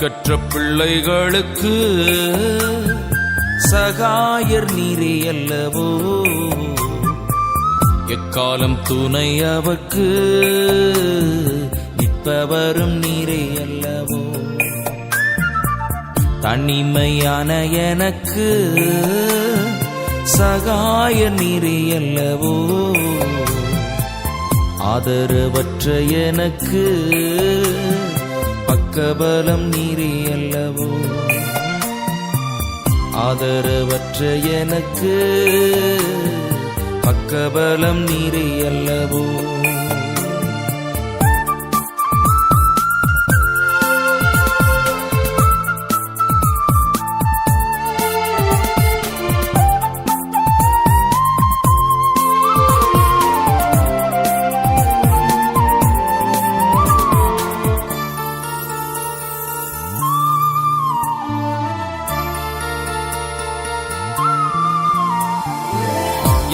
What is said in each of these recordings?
திக்கற்ற பிள்ளைகளுக்கு சகாயர் நீரே அல்லவோ, எக்காலம் துணை அவர்க்கு நிற்பவரும் நீரே அல்லவோ. தனிமையான எனக்கு சகாயர் நீரே அல்லவோ, ஆதரவற்ற எனக்கு பக்கபலம் நீரே அல்லவோ. ஆதரவற்ற எனக்கு பக்கபலம் நீரே அல்லவோ.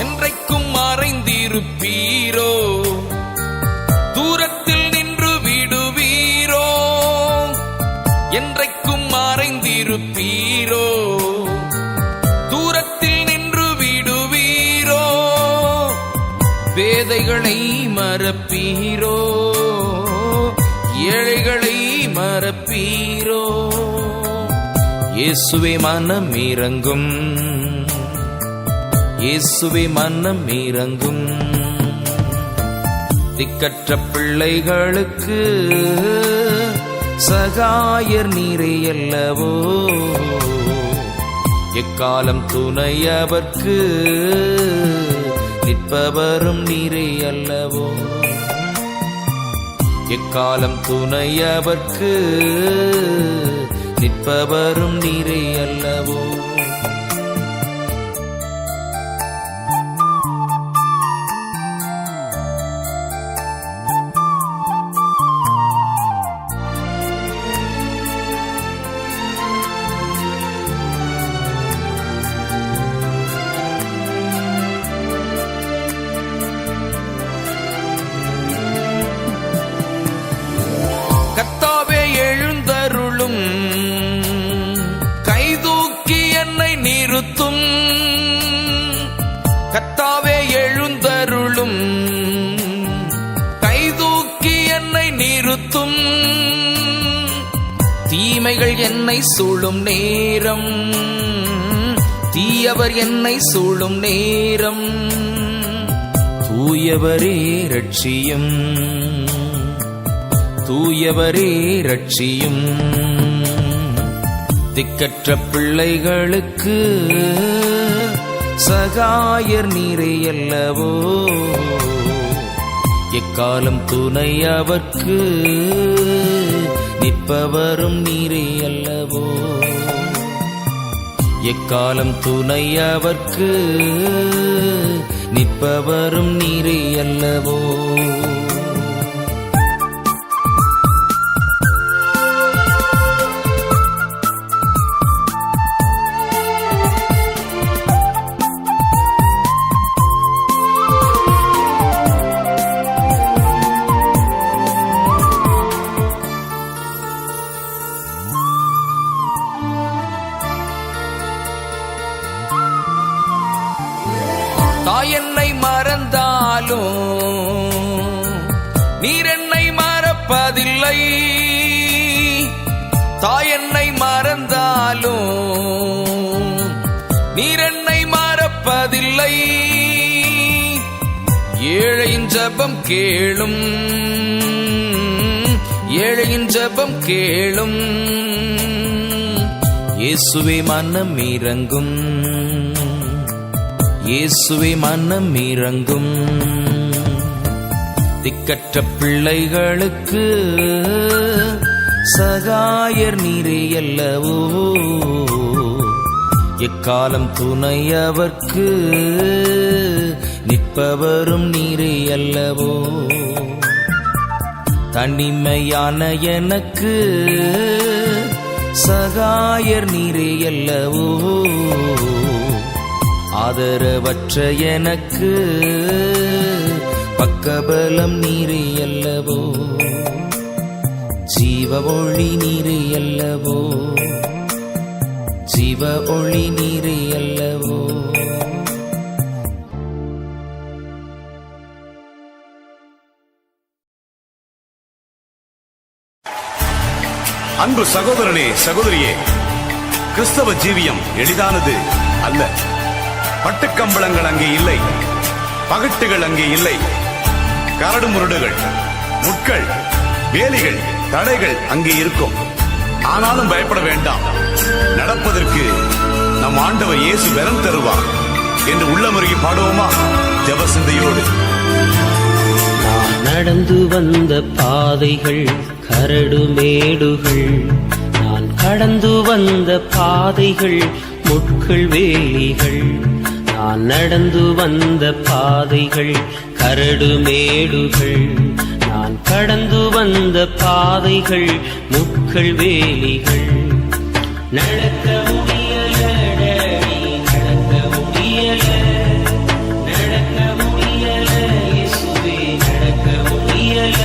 என்றைக்கும் மறைந்திருப்பீரோ, தூரத்தில் நின்று விடுவீரோ. என்றைக்கும் மறைந்திருப்பீரோ, தூரத்தில் நின்று விடுவீரோ. பேதைகளை மறப்பீரோ, ஏழைகளை மறப்பீரோ. இயேசுவே மனம் இறங்கும், இயேசுவே மனம் இறங்கும். திக்கற்ற பிள்ளைகளுக்கு சகாயர் நீரே அல்லவோ, எக்காலம் துணை அவர்க்கு நிற்பவரும் நீரே அல்லவோ. எக்காலம் துணை அவர்க்கு நிற்பவரும் நீரே அல்லவோ. கர்த்தாவே எழுந்தருளும், கைதூக்கி என்னை நிறுத்தும். கர்த்தாவே எழுந்தருளும், கைதூக்கி என்னை நிறுத்தும். தீமைகள் என்னை சூழும் நேரம், தீயவர் என்னை சூழும் நேரம். தூயவரே ரட்சியும், தூயவரே ரட்சியும். திக்கற்ற பிள்ளைகளுக்கு சகாயர் நீரே அல்லவோ, எக்காலம் துணை அவர்க்கு நிற்பவரும் நீரே அல்லவோ. எக்காலம் துணை அவர்க்கு நிற்பவரும் நீரே அல்லவோ. தாய் என்னை மறந்தாலும் நீர் என்னை மறப்பதில்லை. தாய் என்னை மறந்தாலும் நீர் என்னை மறப்பதில்லை. ஏழையின் ஜெபம் கேளும், ஏழையின் ஜெபம் கேளும். இயேசுவே மனம் இறங்கும், இயேசுவே மனம் இறங்கும். திக்கற்ற பிள்ளைகளுக்கு சகாயர் நீரே அல்லவோ, எக்காலம் துணை அவர்க்கு நிற்பவரும் நீரே அல்லவோ. தனிமையான எனக்கு சகாயர் நீரே அல்லவோ, ஆதரவற்ற எனக்கு பக்கபலம் நீரே அல்லவோ. ஜீவ ஒளி நீரே அல்லவோ, ஜீவ ஒளி நீரே அல்லவோ. அன்பு சகோதரனே, சகோதரியே, கிறிஸ்தவ ஜீவியம் எளிதானது அல்ல. பட்டுக்கம்பளங்கள் அங்கே இல்லை, பகட்டுகள் அங்கே இல்லை, கரடு முரடுகள், முட்கள், வேலிகள், தடைகள் அங்கே இருக்கும். ஆனாலும் பயப்பட வேண்டாம். நடப்பதற்கு நம் ஆண்டவர் இயேசு பலன் தருவார் என்று உள்ளமுருகி பாடுவோமா? ஜெப சிந்தையோடு. நான் நடந்து வந்த பாதைகள் கரடு மேடுகள், நான் கடந்து வந்த பாதைகள் முட்கள் வேலிகள். நான் நடந்து வந்த பாதைகள் கரடு மேடுகள், நான் கடந்து வந்த பாதைகள் முட்கள் வேலிகள். நடக்க முடியல டேடி, நடக்க முடியல, நடக்க முடியல இயேசுவே, நடக்க முடியல.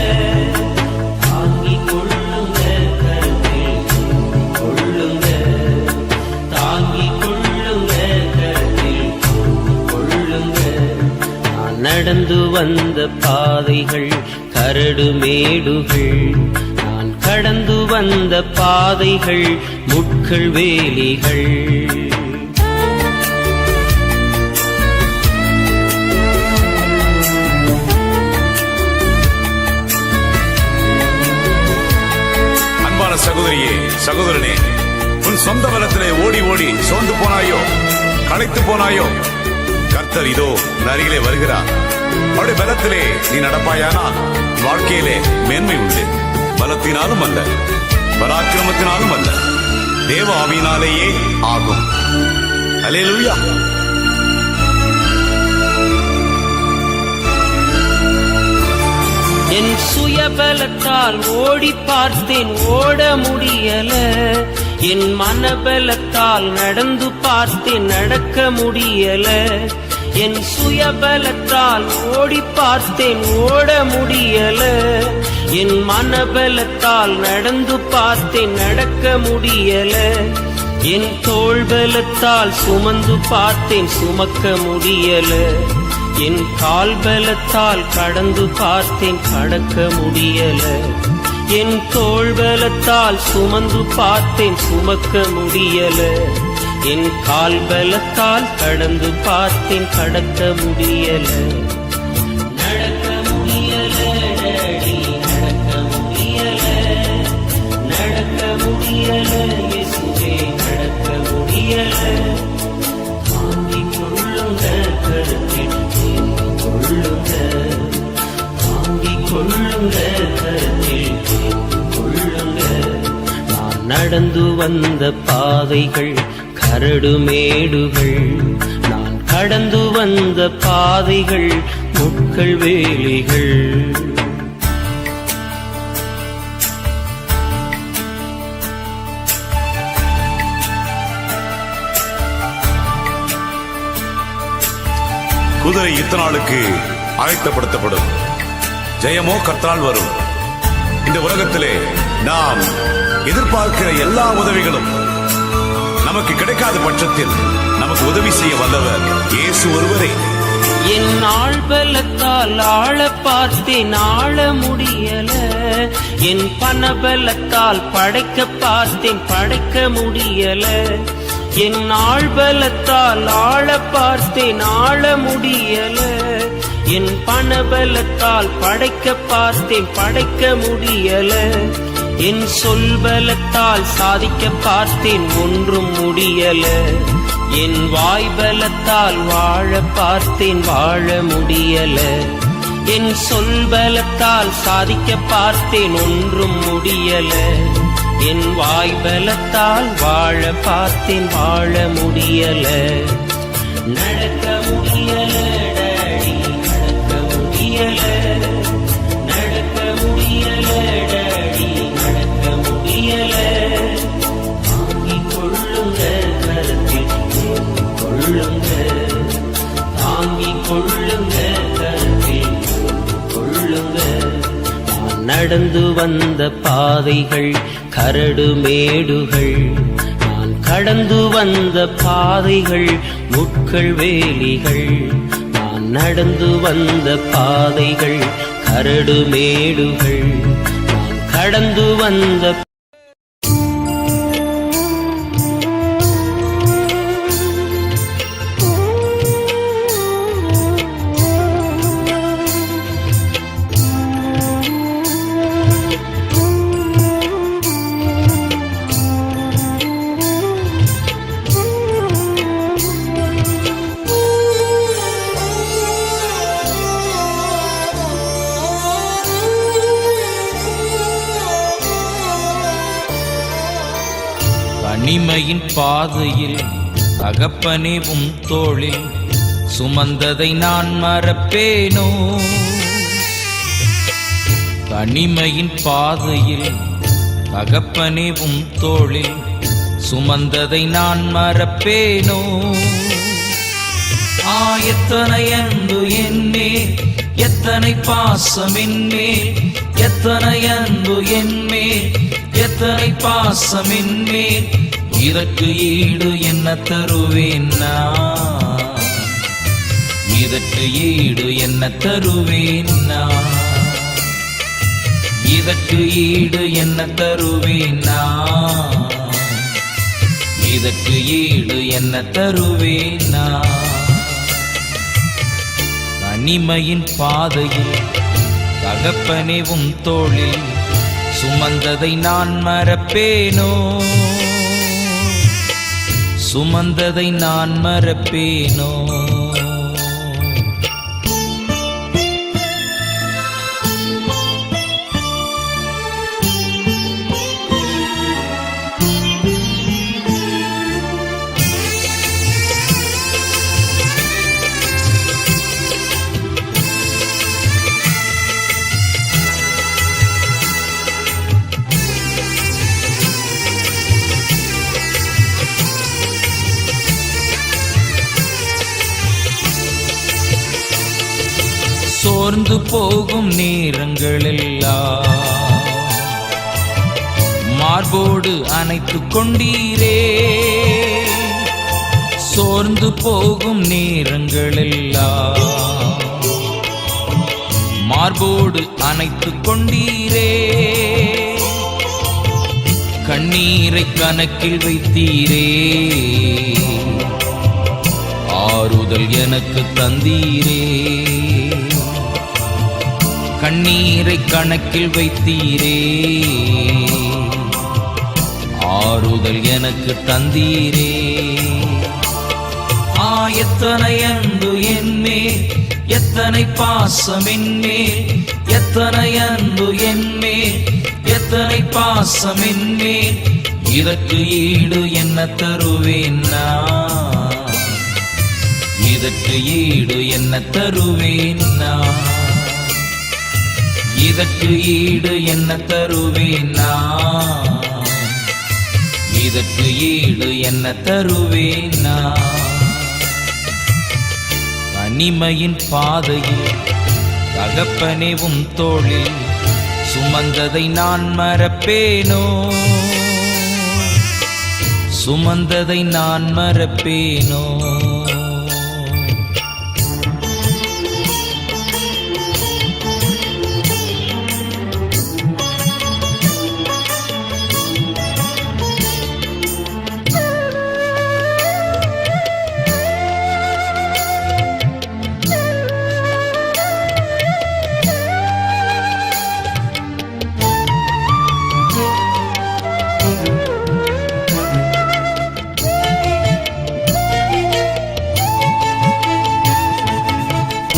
தாங்கிக் கொள்ளுங்க கருத்தில் கொள்ளுங்க, தாங்கிக் கொள்ளுங்க கருத்தில் கொள்ளுங்க. நான் நடந்து வந்த பாதைகள் கரடு மேடுகள், நான் கடந்து வந்த பாதைகள் முட்கள் வேலிகள். அன்பான சகோதரியே, சகோதரனே, உன் சொந்த பலத்திலே ஓடி ஓடி சோர்ந்து போனாயோ, களைத்து போனாயோ? கர்த்தர் இதோ அருகிலே வருகிறார். அவருடைய பலத்திலே நீ நடப்பாயானால் வாழ்க்கையிலே மேன்மை உண்டு. பலத்தினாலும் அல்ல, பராக்கிரமத்தினாலும் அல்ல, தேவ ஆவியினாலேயே ஆகும். அல்லேலூயா. என் சுயபலத்தால் ஓடி பார்த்தேன், ஓட முடியல. என் மனபலத்தால் நடந்து பார்த்தேன், நடக்க முடியல. என் சுயபலத்தால் ஓடி பார்த்தேன், ஓட முடியல. என் மனபலத்தால் நடந்து பார்த்தேன், நடக்க முடியல. என் தோள் பலத்தால் சுமந்து பார்த்தேன், சுமக்க முடியல. என் கால் பலத்தால் கடந்து பார்த்தேன், கடக்க முடியல. என் தோள் பலத்தால் சுமந்து பார்த்தேன், சுமக்க முடியல. என் கால் பலத்தால் கடந்து பார்த்தேன், கடக்க முடியல. நடக்க முடியல டேடி, நடக்க முடியல, நடக்க முடியல இயேசுவே, நடக்க முடியல. தாங்கிக் கொள்ளுங்க கருத்தில் கொள்ளுங்க, தாங்கிக் கொள்ளுங்க கருத்தில் கொள்ளுங்க. நான் நடந்து வந்த பாதைகள் கரடு மேடுகள், நான் கடந்து வந்த பாதைகள் முட்கள் வேலிகள். குதிரை யுத்த நாளுக்கு ஆயத்தப்படுத்தப்படும், ஜெயமோ கர்த்தரால் வரும். இந்த உலகத்திலே நாம் எதிர்பார்க்கிற எல்லா உதவிகளும் நமக்கு கிடைக்காத பட்சத்தில் நமக்கு உதவி செய்ய வல்லவர் இயேசு ஒருவரே. என் ஆள் பலத்தால் ஆள பார்த்தேன், ஆள முடியல. என் பணபலத்தால் படைக்க பார்த்தேன், படைக்க முடியல. என் ஆள் பலத்தால் ஆள பார்த்தேன், ஆள முடியல. என் பணபலத்தால் படைக்க பார்த்தேன், படைக்க முடியல. என் சொல் பலத்தால் சாதிக்க பார்த்தேன், ஒன்றும் முடியல. என் வாய் பலத்தால் வாழ பார்த்தேன், வாழ முடியல. என் சொல் பலத்தால் சாதிக்க பார்த்தேன், ஒன்றும் முடியல. என் வாய் பலத்தால் வாழ பார்த்தேன், வாழ முடியல. நடக்க முடியல டேடி, நடக்க முடியல, நடக்க முடியல டேடி, நடக்க முடியல. தாங்கிக் கொள்ளுங்க கருத்தில் கொள்ளுங்க, தாங்கிக் கொள்ளுங்க கருத்தில் கொள்ளுங்க. நான் நடந்து வந்த பாதைகள் கரடு மேடுகள், நான் கடந்து வந்த பாதைகள் முட்கள் வேலிகள், நான் நடந்து வந்த பாதைகள் கரடு மேடுகள், நான் கடந்து வந்த தனிமையின் பாதையில் தகப்பனே உம் தோளில் சுமந்ததை நான் மறப்பேனோ? தனிமையின் பாதையில் தகப்பனே உம் தோளில் சுமந்ததை நான் மறப்பேனோ? எத்தனை அன்பு என்மேல், எத்தனை பாசம் என்மேல், எத்தனை அன்பு என்மேல், எத்தனை பாசம் என்மேல், இதற்கு ஈடு என்ன தருவேன் நான்? இதற்கு ஈடு என்ன தருவேன் நான்? இதற்கு ஈடு என்ன தருவேன் நான்? இதற்கு ஈடு என்ன தருவேன் நான்? தனிமையின் பாதையில் தகப்பனே உம் தோளில் சுமந்ததை நான் மறப்பேனோ? சுமந்ததை நான் மறப்பேனோ? சோர்ந்து போகும் நேரங்களெல்லாம் மார்போடு அணைத்துக் கொண்டீரே. சோர்ந்து போகும் நேரங்களெல்லாம் மார்போடு அணைத்துக் கொண்டீரே. கண்ணீரை கணக்கில் வைத்தீரே, ஆறுதல் எனக்கு தந்தீரே. கண்ணீரை கணக்கில் வைத்தீரே, ஆறுதல் எனக்கு தந்தீரே. எத்தனை அன்பு என்மேல், எத்தனை பாசம் என்மேல், எத்தனை அன்பு என்மேல், எத்தனை பாசம் என்மேல், இதற்கு ஈடு என்ன தருவேன் நான்? இதற்கு ஈடு என்ன தருவேன் நான்? இதற்கு ஈடு என்ன தருவேன் நான்? இதற்கு ஈடு என்ன தருவேன் நான்? தனிமையின் பாதையில் தகப்பனே உம் தோளில் சுமந்ததை நான் மறப்பேனோ? சுமந்ததை நான் மறப்பேனோ?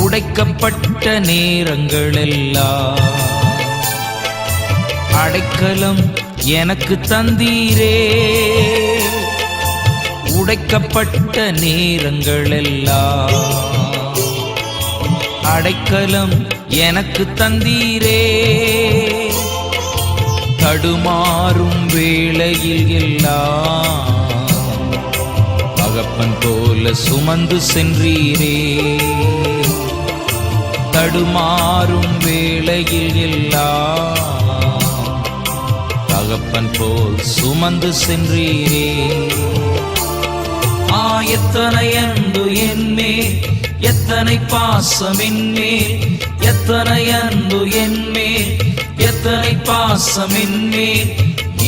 உடைக்கப்பட்ட நேரங்களெல்லாம் அடைக்கலம் எனக்கு தந்தீரே. உடைக்கப்பட்ட நேரங்களெல்லாம் அடைக்கலம் எனக்கு தந்தீரே. தடுமாறும் வேளையில் எல்லாம் தகப்பன் போல சுமந்து சென்றீரே. தடுமாறும் வேளையில் எல்லாம் தகப்பன் போல் சுமந்து சென்றீரே. எத்தனை அன்பு என்மேல், எத்தனை பாசம் என்மேல், எத்தனை அன்பு என்மேல், எத்தனை பாசம் என்மேல்,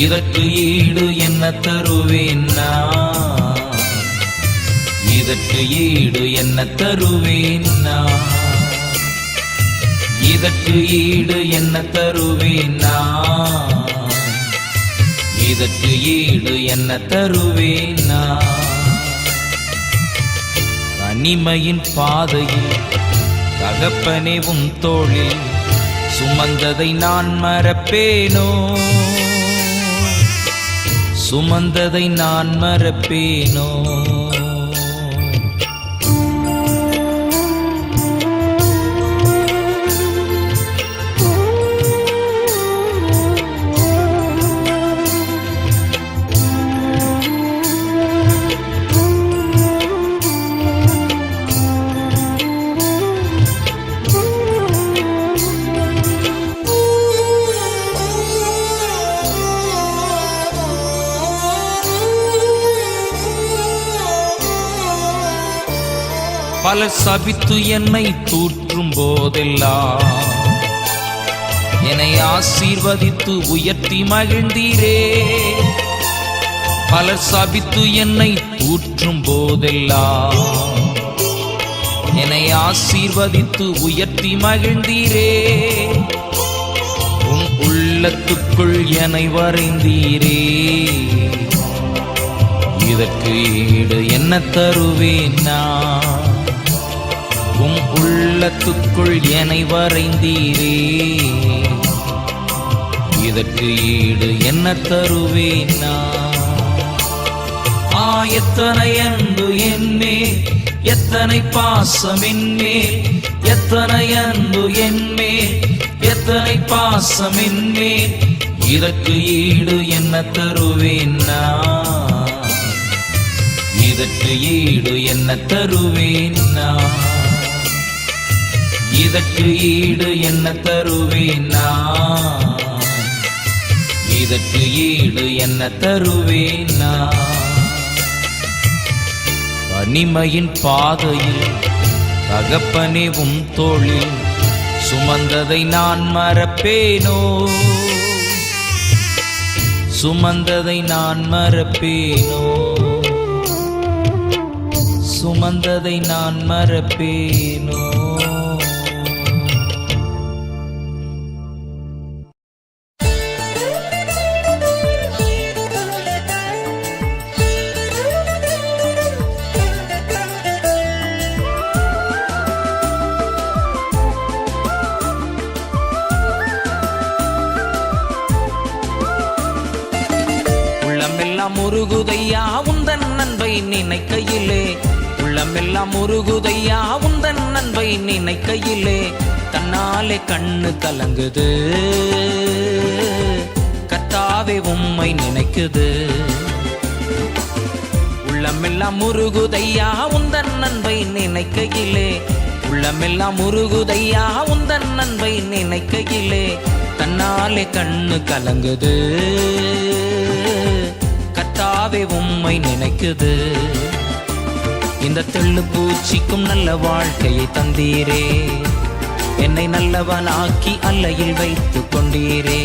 இதற்கு ஈடு என்ன தருவேன் நான், இதற்கு ஈடு என்ன தருவேன் நான், இதற்கு ஈடு என்ன தருவேன் நான், இதற்கு ஈடு என்ன தருவேன் நான். தனிமையின் பாதையில் தகப்பனே உம் தோளில் சுமந்ததை நான் மறப்பேனோ, சுமந்ததை நான் மறப்பேனோ. பலர் சபித்து என்னை தூற்றும் போதெல்லாம் என்னை ஆசீர்வதித்து உயர்த்தி மகிழ்ந்தீரே. பலர் சபித்து என்னை தூற்றும் போதெல்லாம் என்னை ஆசீர்வதித்து உயர்த்தி மகிழ்ந்தீரே. உம் உள்ளத்துக்குள் என்னை வரைந்தீரே, இதற்கு ஈடு என்ன தருவேன் நான், உம் உள்ளத்துக்குள் என்னை வரைந்தீரே, இதற்கு ஈடு என்ன தருவேன் நான். எத்தனை அன்பு என்மேல், எத்தனை பாசம் என்மேல், எத்தனை அன்பு என்மேல், எத்தனை பாசம் என்மேல், இதற்கு ஈடு என்ன தருவேன் நான், இதற்கு ஈடு என்ன தருவேன் நான், இதற்கு ஈடு என்ன தருவேன் நான், இதற்கு ஈடு என்ன தருவேன் நான். தனிமையின் பாதையில் தகப்பனே உம் தோளில் சுமந்ததை நான் மறப்பேனோ, சுமந்ததை நான் மறப்பேனோ, சுமந்ததை நான் மறப்பேனோ. உள்ளமெல்லாம் உருகுதையா உந்தன் அன்பை நினைக்கையிலே, உள்ளமெல்லாம் உருகுதையா உந்தன் அன்பை நினைக்கையிலே, தன்னாலே கண்ணு கலங்குது கர்த்தாவே உம்மை நினைக்குது. உள்ளமெல்லாம் உருகுதையா உந்தன் அன்பை நினைக்கையிலே, உள்ளமெல்லாம் உருகுதையா உந்தன் அன்பை நினைக்கையிலே, தன்னாலே கண்ணு கலங்குது கர்த்தாவே உம்மை நினைக்குது. இந்த தெள்ளு பூச்சிக்கும் நல்ல வாழ்க்கையை தந்தீரே, என்னை நல்லவனாக்கி அல்லையில் வைத்து கொண்டீரே.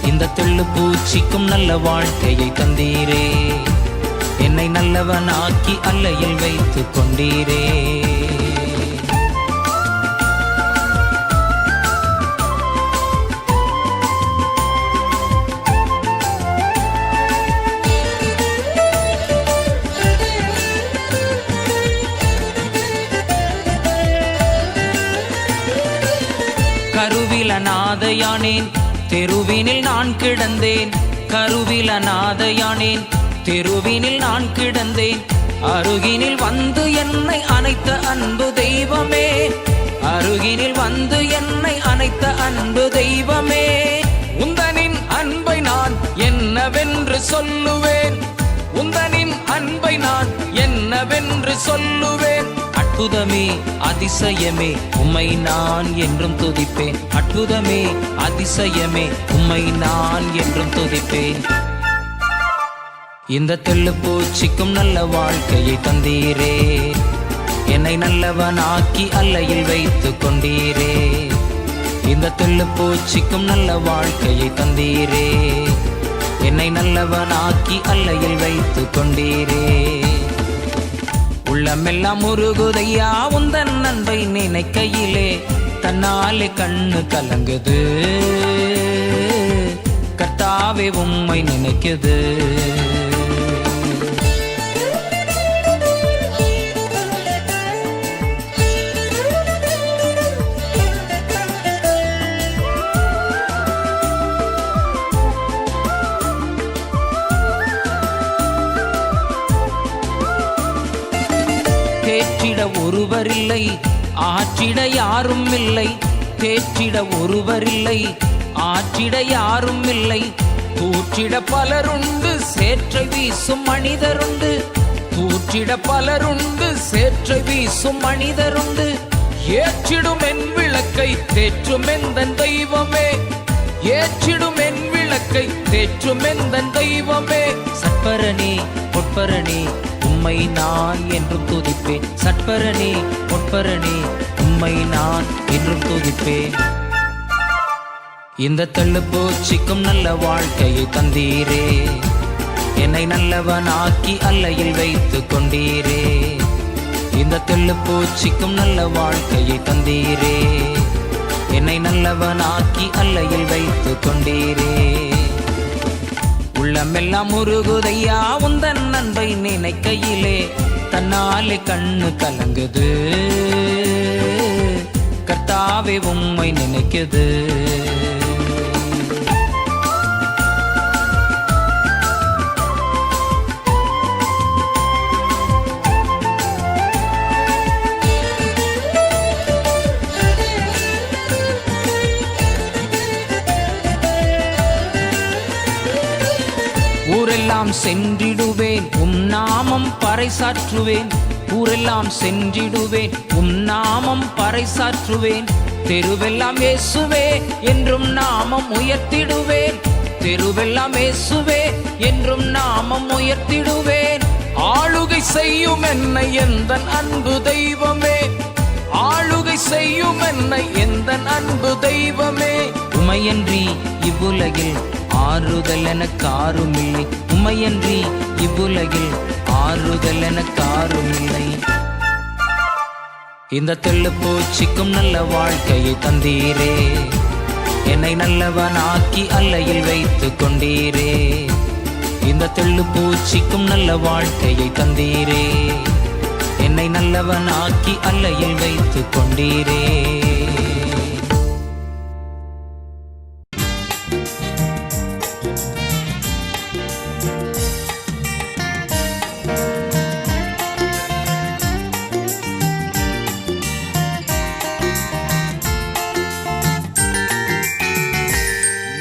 இந்த தெள்ளு பூச்சிக்கும் நல்ல வாழ்க்கையை தந்தீரே, என்னை நல்லவனாக்கி அல்லையில் வைத்து கொண்டீரே. கருவில நாதையானேன் தெருவினில் நான் கிடந்தேன், கருவில நாதையானேன் தெருவினில் நான் கிடந்தேன். அருகினில் வந்து என்னை அணைத்த அன்பு தெய்வமே, அருகினில் வந்து என்னை அணைத்த அன்பு தெய்வமே. உந்தனின் அன்பை நான் என்னவென்று சொல்லுவேன், உந்தனின் அன்பை நான் என்னவென்று சொல்லுவேன். அற்புதமே அதிசயமே உம்மை நான் என்றும் துதிப்பேன். அற்புதமே அதிசயமே உம்மை நான் என்றும் துதிப்பேன். இந்த தெள்ளு பூச்சிக்கும் நல்ல வாழ்க்கையை தந்தீரே, என்னை நல்லவனாக்கி அல்லையில் வைத்து கொண்டீரே. இந்த தெள்ளு பூச்சிக்கும் நல்ல வாழ்க்கையை தந்தீரே, என்னை நல்லவனாக்கி அல்லையில் வைத்து கொண்டீரே. உள்ளமெல்லாம் உருகுதையா உந்தன் அன்பை நினைக்கையிலே, தன்னாலே கண்ணு கலங்குது கர்த்தாவே உம்மை நினைக்குது. தேற்றிட ஒருவரில்லை ஆற்றிட யாரும் இல்லை, தேற்றிட ஒருவரில்லை ஆற்றிட யாரும் இல்லை. தூற்றிட பலருண்டு சேற்றை வீசும் மனிதருண்டு, தூற்றிட பலருண்டு சேற்றை வீசும் மனிதருண்டு. ஏற்றிடும் என் விளக்கை தேற்றும் எந்தன் தெய்வமே, ஏற்றிடும் என் விளக்கை தேற்றும் எந்தன் தெய்வமே. சட்பரனே பொற்பரனே உம்மை நான் என்றும் துதிப்பேன். சட்பரனே பொற்பரனே உம்மை நான் என்றும் துதிப்பேன். இந்த தெள்ளு பூச்சிக்கும் நல்ல வாழ்க்கையை தந்தீரே, என்னை நல்லவனாக்கி அல்லையில் வைத்து கொண்டீரே. இந்த தெள்ளு பூச்சிக்கும் நல்ல வாழ்க்கையை தந்தீரே, என்னை நல்லவனாக்கி அல்லையில் வைத்து கொண்டீரே. உள்ளமெல்லாம் உருகுதையா உந்தன் அன்பை நினைக்கையிலே, தன்னாலே கண்ணு கலங்குது கர்த்தாவே உம்மை நினைக்குது. ஊரெல்லாம் சென்றிடுவேன் உம் நாமம் பறைசாற்றுவேன், ஊரெல்லாம் சென்றிடுவேன் உம் நாமம் பறைசாற்றுவேன். தெருவெல்லாம் இயேசுவே என்றும் நாமம் உயர்த்திடுவேன், தெருவெல்லாம் இயேசுவே என்றும் நாமம் உயர்த்திடுவேன். ஆளுகை செய்யும் என்னை எந்தன் அன்பு தெய்வமே, ஆளுகை செய்யும் என்னை எந்தன் அன்பு தெய்வமே. உமையன்றி இவ்வுலகில் ஆறுதல் எனக்காருமில்லை, உமையன்றி இவ்வுலகில் ஆறுதல் எனக்காருமில்லை. இந்த தெள்ளு பூச்சிக்கும் நல்ல வாழ்க்கையை தந்தீரே, என்னை நல்லவனாக்கி அல்லையில் வைத்து கொண்டீரே. இந்த தெள்ளு பூச்சிக்கும் நல்ல வாழ்க்கையை தந்தீரே, என்னை நல்லவனாக்கி அல்லையில் வைத்து கொண்டீரே.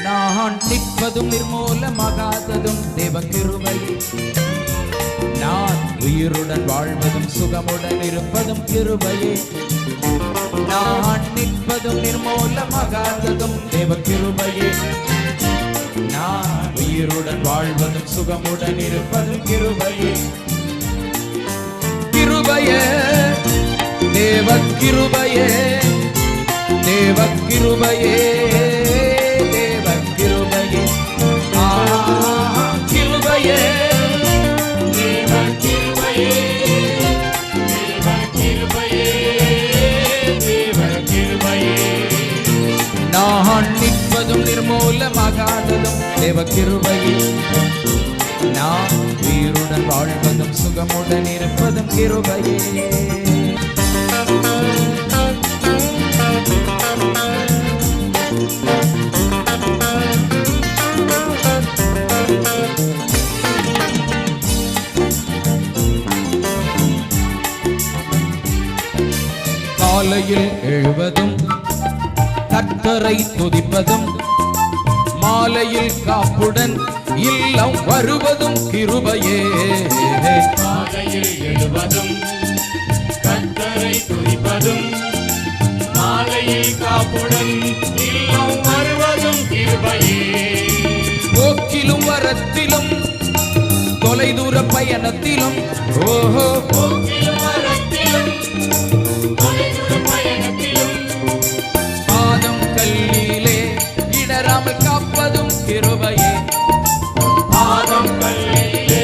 நான் நிற்பதும் நிர்மூலமாகாததும் தேவ கிருபை, நான் உயிருடன் வாழ்வதும் சுகமுடன் இருப்பதும் கிருபையே. நான் நிற்பதும் நிர்மூலமாகாததும் தேவ கிருபையே, நான் உயிருடன் வாழ்வதும் சுகமுடன் இருப்பதும் கிருபையே. கிருபையே தேவ கிருபையே, தேவ கிருபையே, கிருபையே தேவ கிருபையே, தேவ கிருபையே, தேவ கிருபையே. நான் நிற்பதும் நிர்மூலமாகாததும் தேவ கிருபையே, நான் உயிருடன் வாழ்வதும் சுகமுடன் இருப்பதும் கிருபையே. காலையில் எழுவதும் கர்த்தரை துதிப்பதும், மாலையில் காப்புடன் இல்லம் வருவதும் கிருபையே. காலையில் எழுவதும் கர்த்தரை வரத்திலும் தொலைதூர பயணத்திலும் ஓஹோ பாதம் கல்லிலே இடராமல் காப்பதும் கிருபையே பாதம் கல்லிலே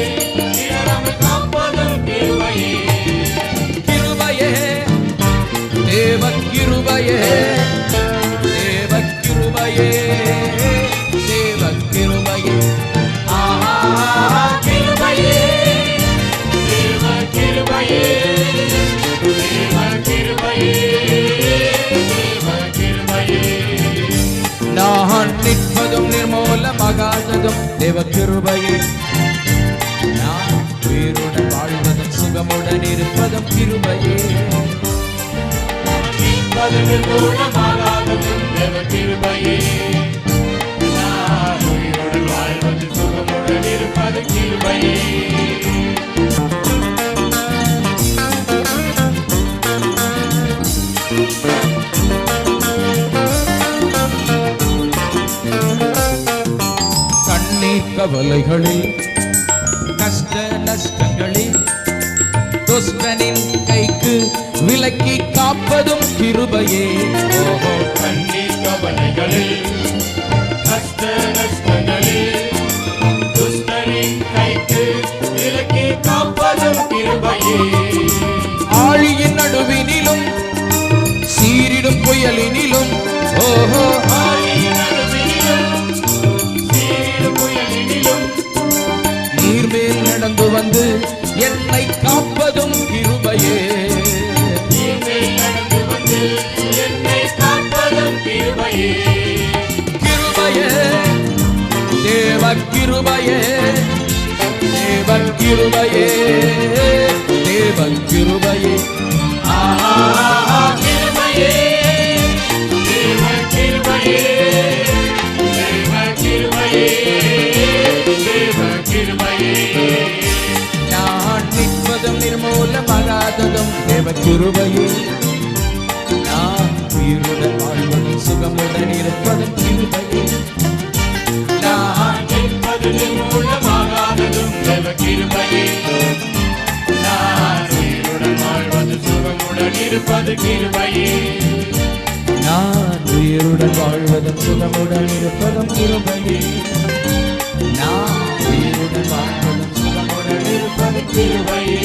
இடராமல் காப்பதும் கிருபையே கிருபையே தேவ கிருபையே தேவ கிருபையே தேவ கிருபையே கிருபையே தேவ கிருபையே தேவ கிருபையே தேவ கிருபையே நான் நிற்பதும் நிர்மூலமாகாததும் தேவ கிருபையே நான் உயிருடன் வாழ்வதும் சுகமுடன் இருப்பதும் கிருபையே நிர்மூலமாகாததும் தேவ கிருபையே நான் உயிருடன் வாழ்வதும் சுகமுடன் இருப்பது கிருபையே கண்ணீர் கவலைகளில் கஷ்ட நஷ்டங்களில் துஷ்டனின் கைக்கு விலக்கி காப்பதும் கிருபையே ஓஹோ கண்ணீர் கவலைகளில் கஷ்ட நஷ்டங்களில் துஷ்டனின் கைக்கு விலக்கி காப்பதும் கிருபையே ஆழியின் நடுவினிலும் சீரிடும் புயலினிலும் ஓஹோ ஆழியின் நடுவினிலும் சீரிடும் புயலினிலும் நீர்மேல் நடந்து வந்து என்னை காப்பதும் கிருபையே நீர்மேல் நடந்து வந்து என்னை காப்பதும் கிருபையே கிருபையே தேவ கிருபையே தேவ கிருபையே தேவ கிருபையே கிருபையே தேவ கிருபையே தேவ கிருபையே தேவ கிருபையே நான் நிற்பதும் நிர்மூலமாகாததும் தேவ கிருபையே நான் உயிருடன் வாழ்வதும் சுகமுடன் இருப்பதும் கிருபையே நான் நிற்பது நிர்மூலமாகாததும் தேவ கிருபையே நான் உயிருடன் வாழ்வது சுகமுடன் இருப்பது கிருபையே நான் உயிருடன் வாழ்வதும் சுகமுடன் இருப்பதும் கிருபையே நான் உயிருடன் வாழ்வதும் சுகமுடன் இருப்பது கிருபையே